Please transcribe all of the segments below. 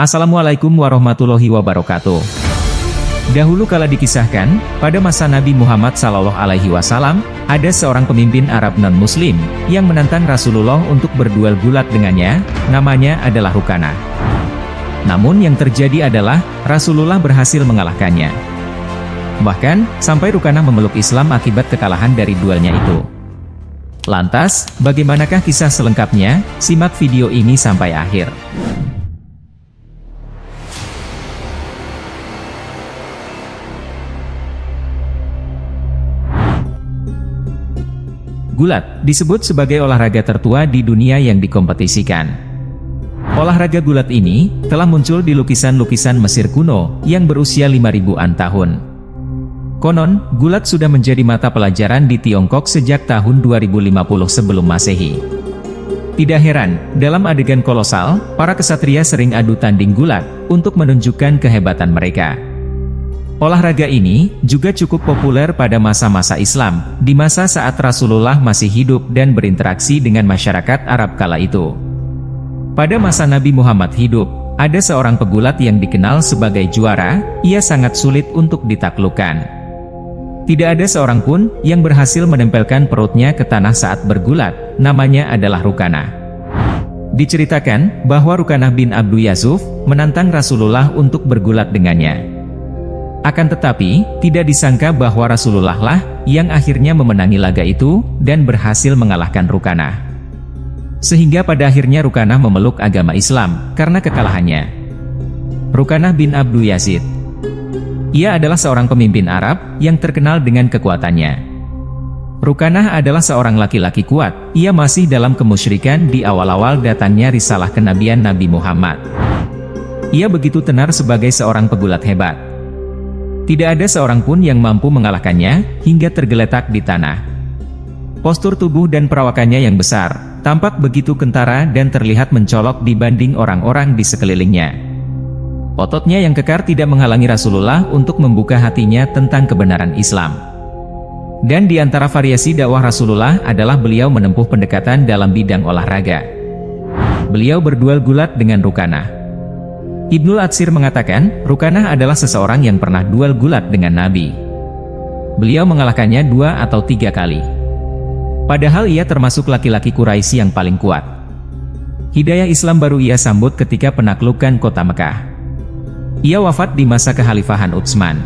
Assalamualaikum warahmatullahi wabarakatuh. Dahulu kala dikisahkan, pada masa Nabi Muhammad SAW, ada seorang pemimpin Arab non-Muslim, yang menantang Rasulullah untuk berduel gulat dengannya, namanya adalah Rukanah. Namun yang terjadi adalah, Rasulullah berhasil mengalahkannya. Bahkan, sampai Rukanah memeluk Islam akibat kekalahan dari duelnya itu. Lantas, bagaimanakah kisah selengkapnya? Simak video ini sampai akhir. Gulat disebut sebagai olahraga tertua di dunia yang dikompetisikan. Olahraga gulat ini telah muncul di lukisan-lukisan Mesir kuno yang berusia 5.000-an tahun. Konon, gulat sudah menjadi mata pelajaran di Tiongkok sejak tahun 2050 sebelum Masehi. Tidak heran, dalam adegan kolosal, para kesatria sering adu tanding gulat untuk menunjukkan kehebatan mereka. Olahraga ini juga cukup populer pada masa-masa Islam, di masa saat Rasulullah masih hidup dan berinteraksi dengan masyarakat Arab kala itu. Pada masa Nabi Muhammad hidup, ada seorang pegulat yang dikenal sebagai juara, ia sangat sulit untuk ditaklukkan. Tidak ada seorang pun yang berhasil menempelkan perutnya ke tanah saat bergulat, namanya adalah Rukanah. Diceritakan bahwa Rukanah bin Abdu Yasuf menantang Rasulullah untuk bergulat dengannya. Akan tetapi, tidak disangka bahwa Rasulullah lah yang akhirnya memenangi laga itu dan berhasil mengalahkan Rukanah. Sehingga pada akhirnya Rukanah memeluk agama Islam karena kekalahannya. Rukanah bin Abdu Yazid. Ia adalah seorang pemimpin Arab yang terkenal dengan kekuatannya. Rukanah adalah seorang laki-laki kuat, ia masih dalam kemusyrikan di awal-awal datangnya risalah kenabian Nabi Muhammad. Ia begitu tenar sebagai seorang pegulat hebat. Tidak ada seorang pun yang mampu mengalahkannya, hingga tergeletak di tanah. Postur tubuh dan perawakannya yang besar, tampak begitu kentara dan terlihat mencolok dibanding orang-orang di sekelilingnya. Ototnya yang kekar tidak menghalangi Rasulullah untuk membuka hatinya tentang kebenaran Islam. Dan di antara variasi dakwah Rasulullah adalah beliau menempuh pendekatan dalam bidang olahraga. Beliau berduel gulat dengan Rukanah. Ibnul Atsir mengatakan, Rukanah adalah seseorang yang pernah duel gulat dengan Nabi. Beliau mengalahkannya 2 atau 3 kali. Padahal ia termasuk laki-laki Quraisy yang paling kuat. Hidayah Islam baru ia sambut ketika penaklukan kota Mekah. Ia wafat di masa kekhalifahan Utsman.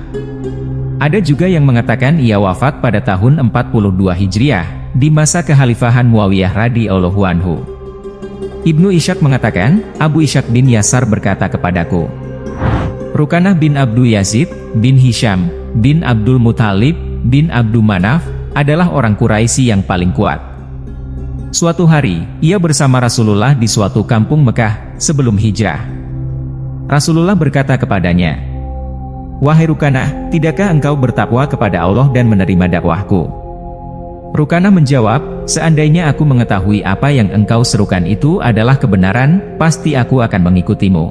Ada juga yang mengatakan ia wafat pada tahun 42 Hijriah, di masa kekhalifahan Muawiyah radhiyallahu anhu. Ibnu Ishaq mengatakan, Abu Ishaq bin Yasar berkata kepadaku, Rukanah bin Abdu Yazid, bin Hisham, bin Abdul Muthalib, bin Abdu Manaf, adalah orang Quraisy yang paling kuat. Suatu hari, ia bersama Rasulullah di suatu kampung Mekah, sebelum hijrah. Rasulullah berkata kepadanya, Wahai Rukanah, tidakkah engkau bertakwa kepada Allah dan menerima dakwahku? Rukanah menjawab, seandainya aku mengetahui apa yang engkau serukan itu adalah kebenaran, pasti aku akan mengikutimu.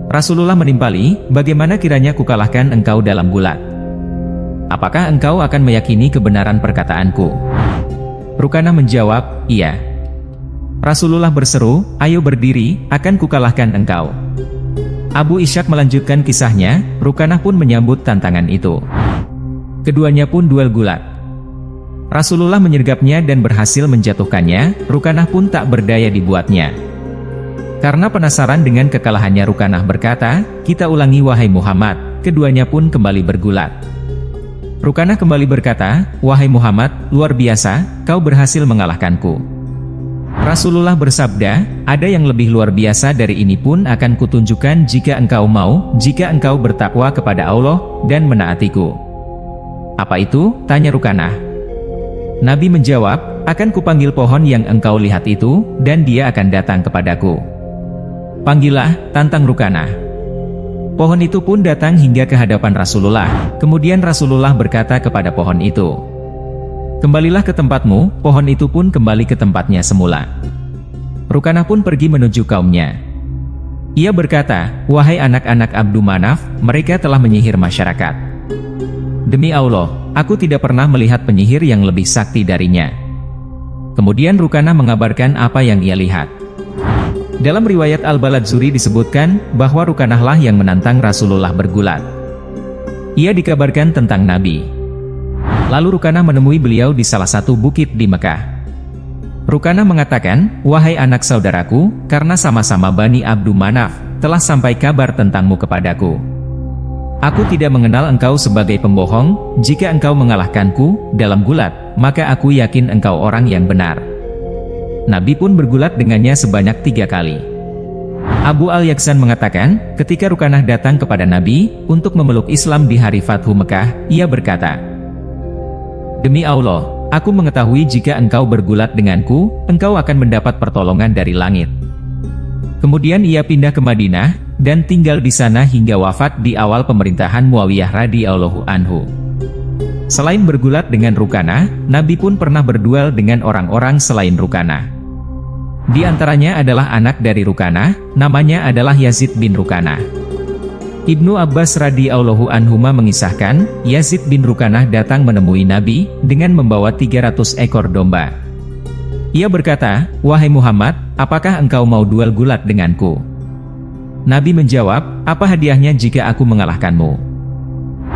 Rasulullah menimpali, bagaimana kiranya kukalahkan engkau dalam gulat? Apakah engkau akan meyakini kebenaran perkataanku? Rukanah menjawab, iya. Rasulullah berseru, ayo berdiri, akan kukalahkan engkau. Abu Ishaq melanjutkan kisahnya, Rukanah pun menyambut tantangan itu. Keduanya pun duel gulat. Rasulullah menyergapnya dan berhasil menjatuhkannya, Rukanah pun tak berdaya dibuatnya. Karena penasaran dengan kekalahannya, Rukanah berkata, kita ulangi wahai Muhammad, keduanya pun kembali bergulat. Rukanah kembali berkata, wahai Muhammad, luar biasa, kau berhasil mengalahkanku. Rasulullah bersabda, ada yang lebih luar biasa dari ini pun akan kutunjukkan jika engkau mau, jika engkau bertakwa kepada Allah, dan menaatiku. Apa itu? Tanya Rukanah. Nabi menjawab, akan kupanggil pohon yang engkau lihat itu, dan dia akan datang kepadaku. Panggillah, tantang Rukanah. Pohon itu pun datang hingga ke hadapan Rasulullah. Kemudian Rasulullah berkata kepada pohon itu, kembalilah ke tempatmu, pohon itu pun kembali ke tempatnya semula. Rukanah pun pergi menuju kaumnya. Ia berkata, wahai anak-anak Abdu Manaf, mereka telah menyihir masyarakat. Demi Allah, aku tidak pernah melihat penyihir yang lebih sakti darinya. Kemudian Rukanah mengabarkan apa yang ia lihat. Dalam riwayat Al-Baladzuri disebutkan bahwa Rukanahlah yang menantang Rasulullah bergulat. Ia dikabarkan tentang Nabi. Lalu Rukanah menemui beliau di salah satu bukit di Mekah. Rukanah mengatakan, "Wahai anak saudaraku, karena sama-sama Bani Abdu Manaf, telah sampai kabar tentangmu kepadaku. Aku tidak mengenal engkau sebagai pembohong. Jika engkau mengalahkanku dalam gulat, maka aku yakin engkau orang yang benar." Nabi pun bergulat dengannya sebanyak 3 kali. Abu Al-Yaksan mengatakan, ketika Rukanah datang kepada Nabi untuk memeluk Islam di hari Fathu Mekah, ia berkata, "Demi Allah, aku mengetahui jika engkau bergulat denganku, engkau akan mendapat pertolongan dari langit." Kemudian ia pindah ke Madinah, dan tinggal di sana hingga wafat di awal pemerintahan Muawiyah radhiyallahu anhu. Selain bergulat dengan Rukanah, Nabi pun pernah berduel dengan orang-orang selain Rukanah. Di antaranya adalah anak dari Rukanah, namanya adalah Yazid bin Rukanah. Ibnu Abbas radhiyallahu anhuma mengisahkan, Yazid bin Rukanah datang menemui Nabi dengan membawa 300 ekor domba. Ia berkata, "Wahai Muhammad, apakah engkau mau duel gulat denganku?" Nabi menjawab, "Apa hadiahnya jika aku mengalahkanmu?"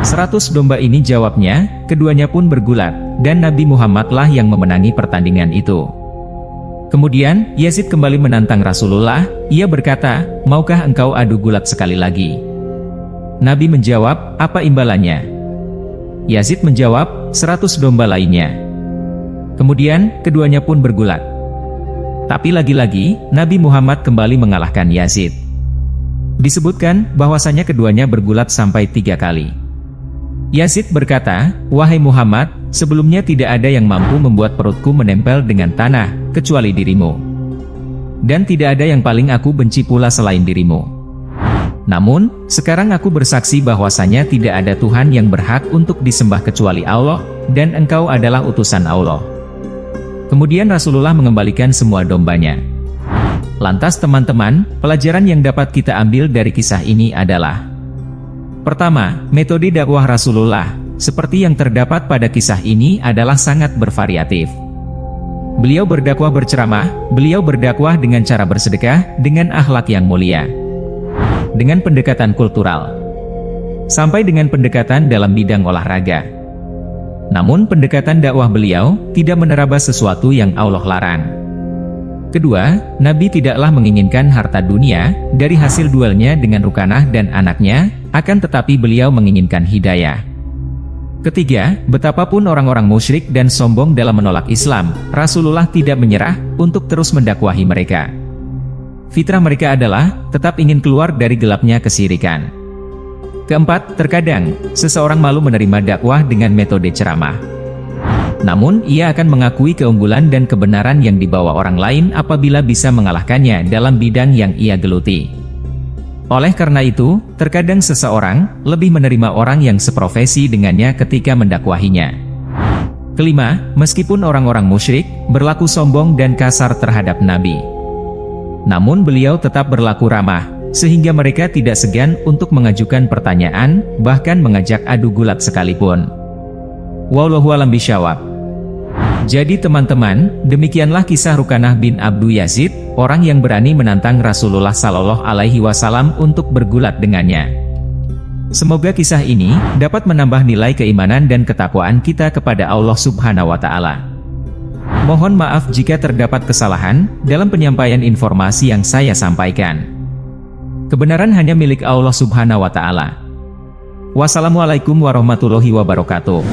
100 domba ini jawabnya, keduanya pun bergulat, dan Nabi Muhammadlah yang memenangi pertandingan itu. Kemudian, Yazid kembali menantang Rasulullah, ia berkata, "Maukah engkau adu gulat sekali lagi?" Nabi menjawab, "Apa imbalannya?" Yazid menjawab, 100 domba lainnya. Kemudian, keduanya pun bergulat. Tapi lagi-lagi, Nabi Muhammad kembali mengalahkan Yazid. Disebutkan bahwasanya keduanya bergulat sampai 3 kali. Yazid berkata, "Wahai Muhammad, sebelumnya tidak ada yang mampu membuat perutku menempel dengan tanah, kecuali dirimu. Dan tidak ada yang paling aku benci pula selain dirimu. Namun, sekarang aku bersaksi bahwasanya tidak ada Tuhan yang berhak untuk disembah kecuali Allah, dan engkau adalah utusan Allah." Kemudian Rasulullah mengembalikan semua dombanya. Lantas teman-teman, pelajaran yang dapat kita ambil dari kisah ini adalah: pertama, metode dakwah Rasulullah, seperti yang terdapat pada kisah ini adalah sangat bervariatif. Beliau berdakwah berceramah, beliau berdakwah dengan cara bersedekah, dengan akhlak yang mulia, dengan pendekatan kultural, sampai dengan pendekatan dalam bidang olahraga. Namun pendekatan dakwah beliau tidak menerabas sesuatu yang Allah larang. Kedua, Nabi tidaklah menginginkan harta dunia dari hasil duelnya dengan Rukanah dan anaknya, akan tetapi beliau menginginkan hidayah. Ketiga, betapapun orang-orang musyrik dan sombong dalam menolak Islam, Rasulullah tidak menyerah untuk terus mendakwahi mereka. Fitrah mereka adalah tetap ingin keluar dari gelapnya kesyirikan. Keempat, terkadang seseorang malu menerima dakwah dengan metode ceramah. Namun, ia akan mengakui keunggulan dan kebenaran yang dibawa orang lain apabila bisa mengalahkannya dalam bidang yang ia geluti. Oleh karena itu, terkadang seseorang lebih menerima orang yang seprofesi dengannya ketika mendakwahinya. Kelima, meskipun orang-orang musyrik berlaku sombong dan kasar terhadap Nabi, namun beliau tetap berlaku ramah, sehingga mereka tidak segan untuk mengajukan pertanyaan, bahkan mengajak adu gulat sekalipun. Wallahu a'lam bishawab. Jadi teman-teman, demikianlah kisah Rukanah bin Abdu Yazid, orang yang berani menantang Rasulullah Shallallahu Alaihi Wasallam untuk bergulat dengannya. Semoga kisah ini dapat menambah nilai keimanan dan ketakwaan kita kepada Allah Subhanahu wa Ta'ala. Mohon maaf jika terdapat kesalahan dalam penyampaian informasi yang saya sampaikan. Kebenaran hanya milik Allah Subhanahu wa Ta'ala. Wassalamualaikum warahmatullahi wabarakatuh.